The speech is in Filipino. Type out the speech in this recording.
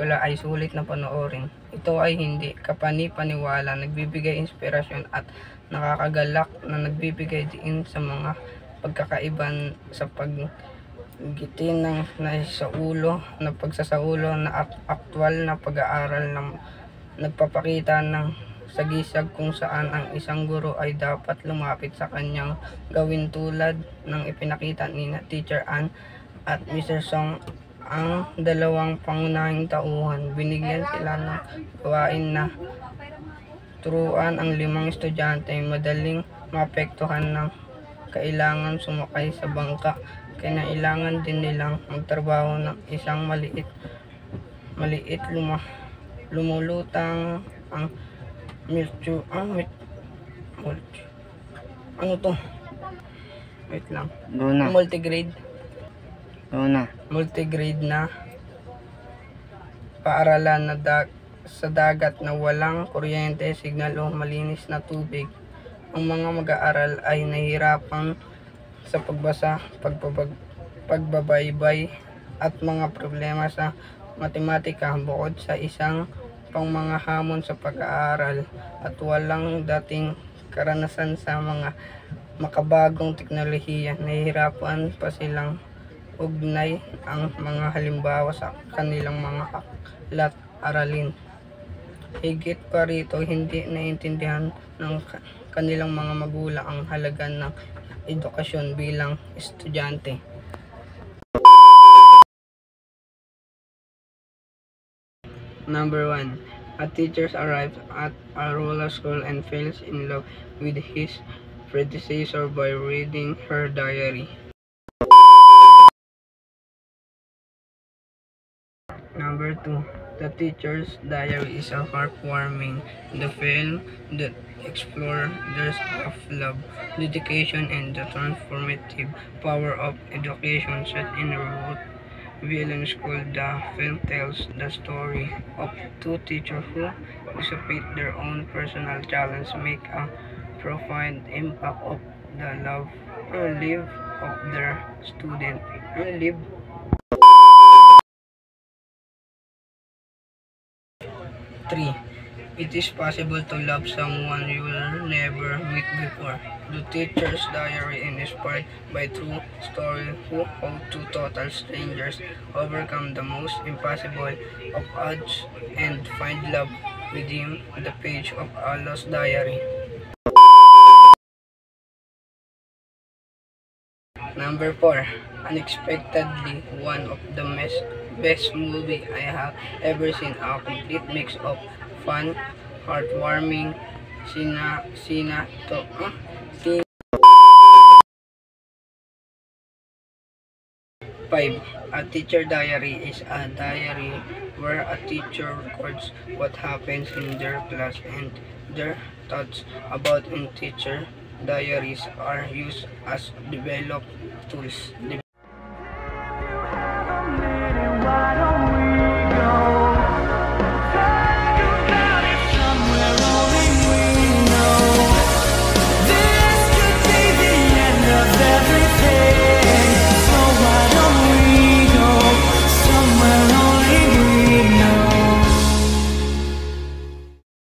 pelikula ay sulit na panoorin. Ito ay hindi kapani-paniwala, nagbibigay inspirasyon at nakakagalak na nagbibigay din sa mga pagkakaiban sa paggitin ng pagsasaulo na aktwal na pag-aaral na nagpapakita ng sagisag kung saan ang isang guro ay dapat lumapit sa kanyang gawin tulad ng ipinakita ni Teacher Ann at Mr. Song. Ang dalawang pangunahing tauhan, binigyan sila ng gawain na turuan ang 5 estudyante madaling maapektuhan ng kailangan sumakay sa bangka. Kailangan din nilang magtrabaho ng isang maliit lumulutang ang multigrade na paaralan na sa dagat na walang kuryente, signal o malinis na tubig. Ang mga mag-aaral ay nahihirapan sa pagbasa, pagbabaybay at mga problema sa matematika, bukod sa isang pang mga hamon sa pag-aaral at walang dating karanasan sa mga makabagong teknolohiya. Nahihirapan pa silang ugnay ang mga halimbawa sa kanilang mga aklat-aralin. Higit pa rito, hindi naiintindihan ng kanilang mga magulang ang halaga ng edukasyon bilang estudyante. Number 1. A teacher arrives at a rural school and falls in love with his predecessor by reading her diary. Number 2. The teacher's diary is a heartwarming film that explores the of love, dedication, and the transformative power of education set in a remote village school. The film tells the story of 2 teachers who, despite their own personal challenges, make a profound impact of the love or life of their students. 3. It is possible to love someone you will never meet before. The teacher's diary is inspired by true stories who how 2 total strangers overcome the most impossible of odds and find love within the page of a lost diary. Number 4. Unexpectedly, one of the best movie I have ever seen. A complete mix of fun, heartwarming, 5. A teacher diary is a diary where a teacher records what happens in their class and their thoughts about in teacher diaries are used as development tools